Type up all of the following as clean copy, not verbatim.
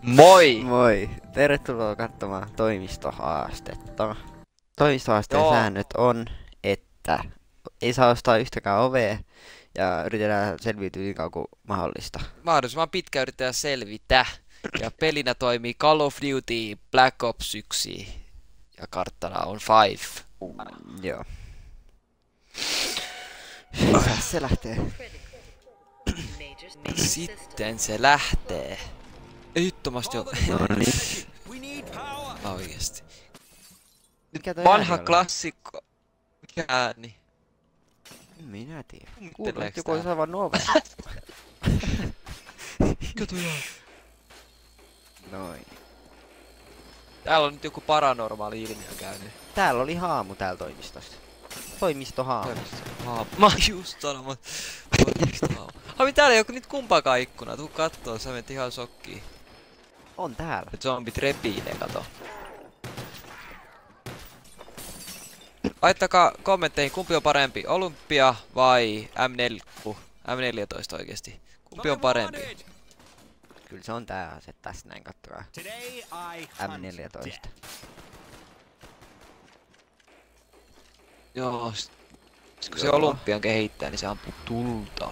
Moi! Moi! Tervetuloa katsomaan toimistohaastetta. Toimistohaasteen Joo. säännöt on, että ei saa ostaa yhtäkään ovea ja yritetään selviytyä niin kauan kuin mahdollista. Mahdollisimman pitkä yrittää selvitä. Ja pelinä toimii Call of Duty Black Ops 1. Ja karttana on 5. Joo. Hyvä, se lähtee. Sitten se lähtee. Ehdottomasti on. No niin. Oikeesti. Mikä toi Vanha ääni oli? klassikko. Mikä ääni? Minä tiedän. Kuulet, Kummitteleeks joku olisi avannut oven. Mikä toi on? Noin. Täällä on nyt joku paranormaali ilmiö käynyt. Täällä oli haamu täällä toimistossa. Toimistohaamu. Mä oon just sanomassa. Täällä ei oo nyt kumpaakaan ikkunaa. Tuu kattoo, sä menet ihan sokkiin. On täällä. Zombit repii ne, kato. Laittakaa kommentteihin, kumpi on parempi, Olympia vai M14 oikeesti. Kumpi on parempi? Kyllä se on tää ase tässä näin, kattokaa. M14. Joo, kun se Olympian kehittää, niin se ampuu tulta.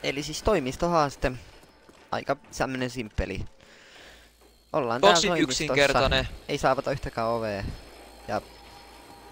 Eli siis toimistohaaste. Aika tämmönen simppeli. Ollaan täällä Tosi toimistossa. yksinkertainen. Ei saavata yhtäkään ovea. Ja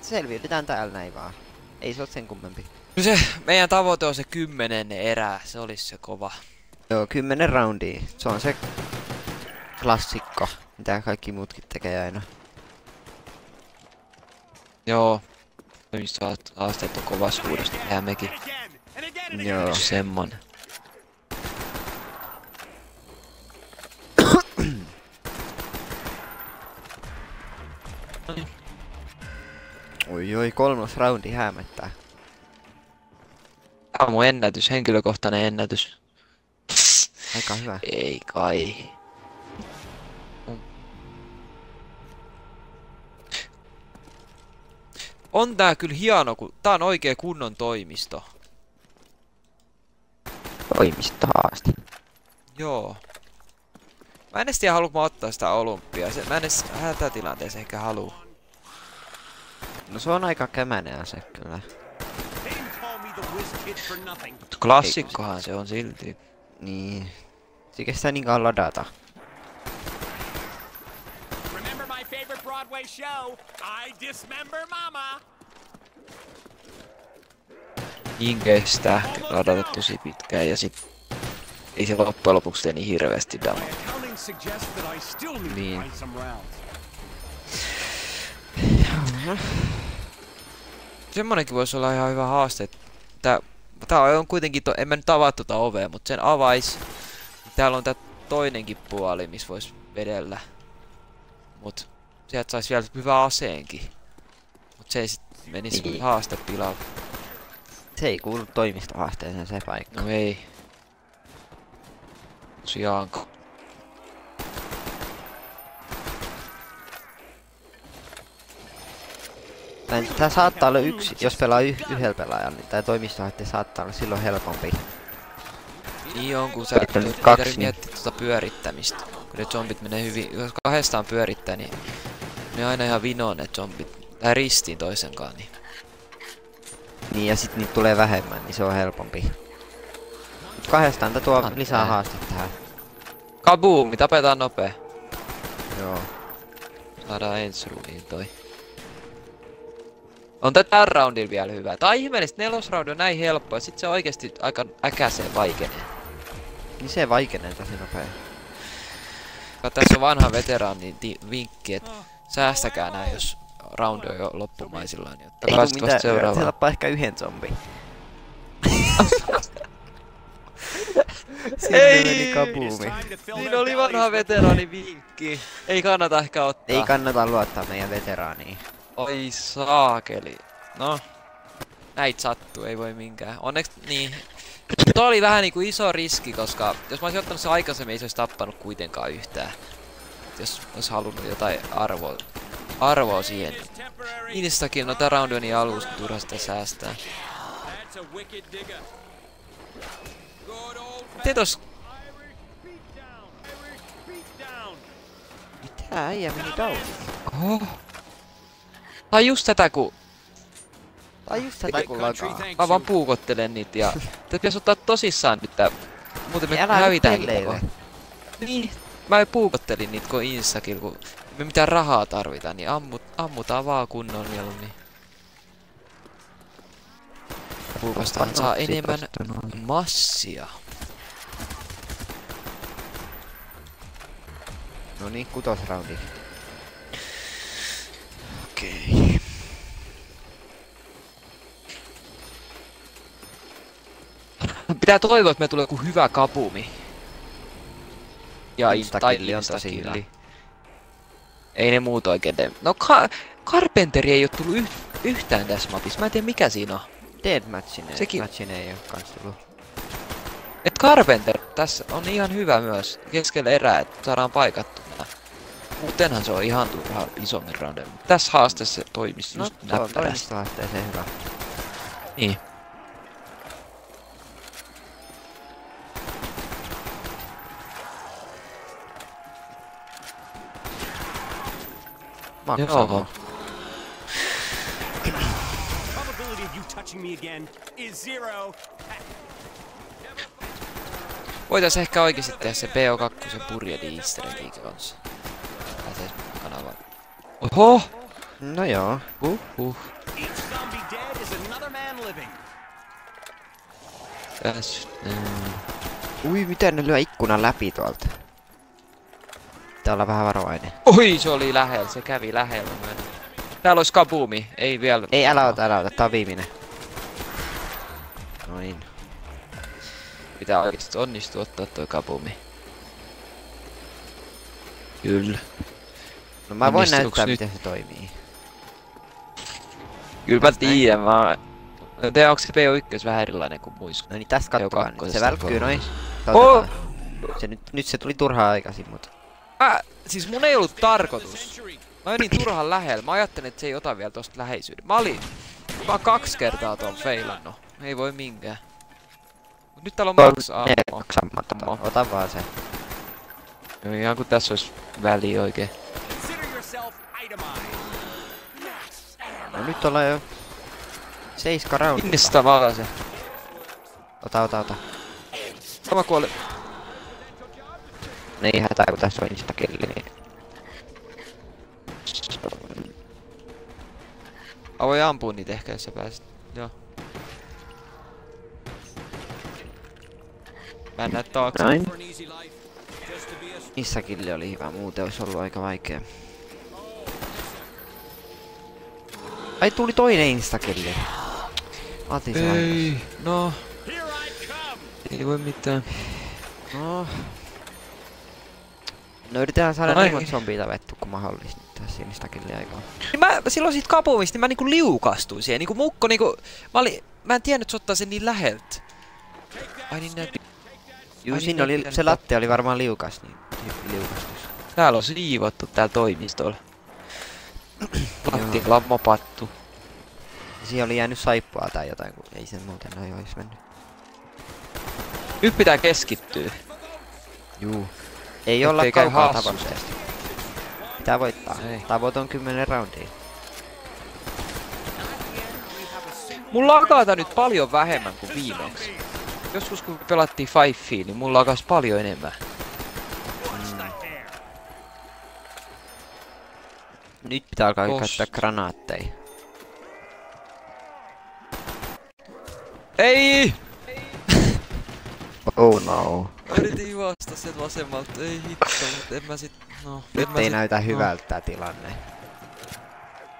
selviydytään täällä näin vaan. Ei se oo sen kummempi. No se, meidän tavoite on se 10 erää, se olisi se kova. Joo, 10 roundia. Se on se klassikko, mitä kaikki muutkin tekee aina. Joo. Haasteet on kovassa uudesta, tehdään mekin. Joo. Semmonen. Oi, kolmas roundi häämättää. Tää on mun ennätys, henkilökohtainen ennätys. Aika hyvä. Ei kai. On tää kyllä hieno, kun tää on oikee kunnon toimisto. Toimistohaaste. Joo. Mä en edes tiedä, haluanko mä ottaa sitä Olympiaa. Mä en edes hätätilanteessa ehkä haluu. No se on aika kämänen ase kyllä. Klassikkohan se on silti. Niin. Se kestää niin kauan ladata. Remember my favorite Broadway show, I Dismember Mama? Niin kestää ladata tosi pitkään ja sit ei se loppujen lopuksi tee niin hirveesti damaa. Accounting suggests that I still need Niin. to find some rounds. Semmonenkin voisi olla ihan hyvä haaste. Tää on kuitenkin, en mä nyt avaa tuota ovea, mutta sen avais. Täällä on tää toinenkin puoli, missä vois vedellä. Mut sieltä sais vielä hyvä aseenkin. Mut se ei sit menis Niin. haaste pilalle. Se ei kuulu toimistohaasteeseen se paikka. No ei. Tosiaanko. Tää saattaa olla yksi, jos pelaa yhdellä pelaajalla, niin tää toimistohaaste saattaa olla silloin helpompi. Niin on, kun sä Että nyt ei kaksi, tarvitse miettiä tuota pyörittämistä. Kun ne zombit menee hyvin, jos kahdestaan pyörittää, niin ne on aina ihan vinoon ne zombit. Tai ristiin toisenkaan, niin. Niin ja sit niitä tulee vähemmän, niin se on helpompi. Mut kahdestaan tää tuo lisää haastetta tähän. Kaboom, tapetaan nopee. Joo. Saadaan ensi ruumiin toi. On tää roundilla vielä hyvä. Tää on ihmeellistä, nelosroundi on näin helppo ja sit se oikeesti aika äkäseen vaikenee. Niin se vaikenee tosi nopea. Tässä on vanha veteraani vinkki, että säästäkää nää, jos roundi on jo loppumaisillaan. Niin Ei ottakaa ku sit mitään, vasta se seuraavaan. tappaa ehkä yhden zombi. Sinne meni kabuumi. Niin oli vanha veteraani vinkki. Ei kannata ehkä ottaa. Ei kannata luottaa meidän veteraaniin. Oi saakeli. No. Näitä sattuu, ei voi minkään. Onneksi niin. Tuo oli vähän niinku iso riski, koska jos mä olisin ottanut se aikaisemmin, ei se olisi tappanut kuitenkaan yhtään. Jos olisi halunnut jotain arvoa siihen. Inistakin, no tää roundi on niin alussa, turha sitä säästää. Miten tos Tää äijä meni down. Oho. Tai just tätä kun Tai just tätä kun lakaa. mä vaan puukottelen niitä ja pitäis ottaa tosissaan nyt tää. Muuten me Älä nyt hävitäänkin pelleile. koko. Niin. Mä puukottelin niitä kun Instakin, kun me mitään rahaa tarvitaan, niin ammutaan vaan kunnon mieluummin. Puukostaan saa enemmän massia. No niin, 6. roundi. Okei. Pitää toivoa, että me tulee joku hyvä kapumi. Ja Instakilli on tosi hyvä. Ei ne muut oikein tee. No Carpenteri ei oo tullut yhtään tässä mapissa. Mä en tiedä mikä siinä on. Deathmatchin ei oo kans tullut. Et Carpenter tässä on ihan hyvä myös. Keskellä erää, että saadaan paikattu nää. Muutenhan se on ihan turha isommin roundilla. Tässä haasteessa se toimisi No, just se on näppärästi. toimistohaasteeseen hyvä. Niin. Maksaa. Probability of you touching me again is 0. Voitais ehkä oikeesti tehdä se BO2 purjedi easter egg kanssa. Pääseis kanavaan. Oho! No joo. Each zombie dead is another man living. Tässä. Ui, miten ne lyö ikkunan läpi tuolta? Pitää olla vähän varovainen. Oi, se oli lähellä, se kävi lähellä. Täällä olisi kabumi, ei vielä. Ei, älä ota, tää on viimeinen. Noin. Pitää oikeesti onnistua ottaa toi kabumi. Kyllä. No mä voin Onnistuuks näyttää nyt? miten se toimii. Kyllä mä tiedän, mä... En tiedä, onko se PO1 vähän erilainen kuin muissa. No niin, tässä kattokaa nyt. Se kakkosesta välkkyy noin. Oh! Se nyt se tuli turhaan aikaisin, mut... Siis mun ei ollut tarkoitus. Mä menin turhan lähellä. Mä ajattelin, että se ei ota vielä tosta läheisyyden. Mä oon 2 kertaa tuon feilannut. Ei voi minkään. Mut nyt täällä on max ammo. Ota vaan se. Joo, ihan kun tässä olisi väliä oikein. Consider yourself itemized. No nyt ollaan jo... 7 roundilla. Innistä vaan se. Ota. Sama kuoli. Niin hätää kun tässä on instakilli, niin... Voi ampua niitä ehkä, jos sä pääset. Joo. Mä en näe taakse. Näin. For an easy life. Just to be a Instakilli oli hyvä, muuten olisi ollut aika vaikea. Ai tuli toinen instakilli. Mä otin se aikaisin. Ei, no. Here I come. Ei voi mitään. No yritetään saada No niin ei. monta zombia tavettu kuin mahdollista nyt tässä instakilli aikaa. Niin mä silloin siitä kapumista, niin mä niinku liukastuin siihen. Niinku mukko niinku... Mä en tiennyt, että se ottaa sen niin läheltä. Ai niin näin. Juu, Ai siinä niin, oli, se latte oli varmaan liukas, niin liukastus. Täällä on siivottu täällä toimistolla. Lattialla on mopattu. Siihen oli jäänyt saippua tai jotain, kun ei sen muuten noin ois mennyt. Nyt pitää keskittyä. Juu. Ei olla Ettei käy kaukaa hassusti. tavoitteesta. Pitää voittaa. Ei. Tavoite on 10 roundia. Mulla lakaata nyt paljon vähemmän kuin viimeksi. Joskus kun pelattiin Fifea, niin mulla lakas paljon enemmän. Nyt pitää alkaa Tosta. käyttää granaatteja. Ei! Oh no. Yritin juosta sen vasemmalta, ei hitto, mutta en mä sit... No, Nyt en mä ei sit, näytä no. hyvältä tää tilanne.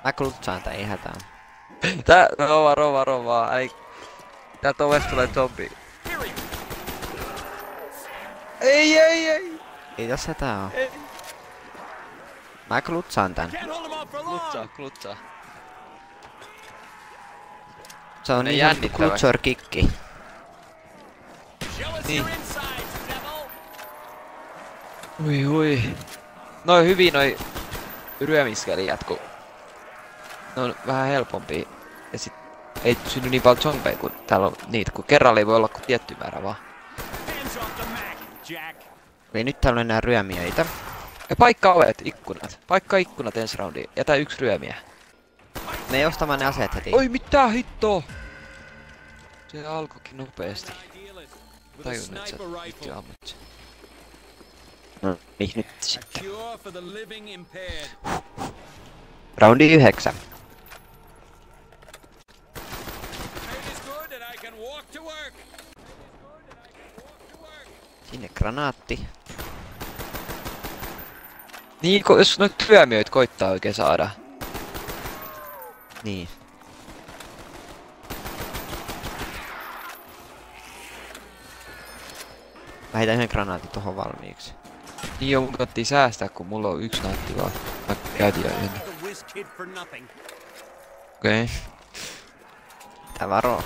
Mä klutsaan tää, ei hätää. Tää, rova, ei... Täältä ovesta tulee zombi. Ei! Ei tässä hätää oo. Mä klutsaan tän. Can't hold him off for long. Klutsaa. Se on Ne niin sanottu jännittävä. klutsor kikki. Show us Niin. your insides, devil. Ui. Noi hyvin noi ryömiskelijät, kun ne on vähän helpompi. Ja sit ei synny niin paljon zombeja, kun täällä on niitä, kun kerralla ei voi olla kuin tietty määrä vaan. Hands off the Mac, Jack. Eli nyt täällä on enää ryömijöitä. Ja paikkaa ovet, ikkunat. Paikkaa ikkunat ensi roundiin. Jätä 1 ryömiä. Me ei ostamaan ne aseet heti. Oi mitä hittoa! Se alkoikin nopeesti. Tajun nyt sä vittu ammut sen. No niin, nyt sitten. Cure for the living impaired. Roundi 9. Pain is good and I can walk to work. Sinne granaatti. Niin, jos noit ryömiöitä koittaa oikein saada. Niin. Mä heitän yhden granaatin tohon valmiiksi. Niin joo, mun kannattiin säästää, kun mulla on 1 naatti vaan. Mä käytin jo yhden. The whiz kid for nothing. Okei. Tää varoo.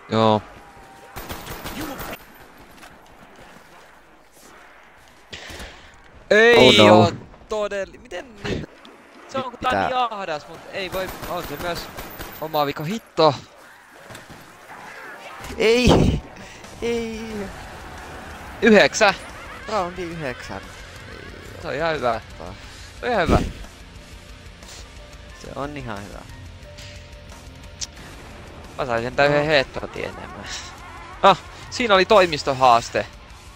Joo. Ei Oh no. oo miten nyt? Se on kun tää on Pitää- niin ahdas, mut ei voi, on se myös oma vika hitto. Ei! Ei! 9. Roundi 9. Se on ihan hyvä. Se on ihan hyvä. Se on ihan hyvä. Mä sain sentään yhden headshot'in enemmän. Ah, siinä oli toimistohaaste.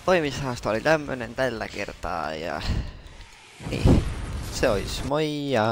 Toimishaasto oli tämmönen tällä kertaa ja... Niin. Se ois moi ja...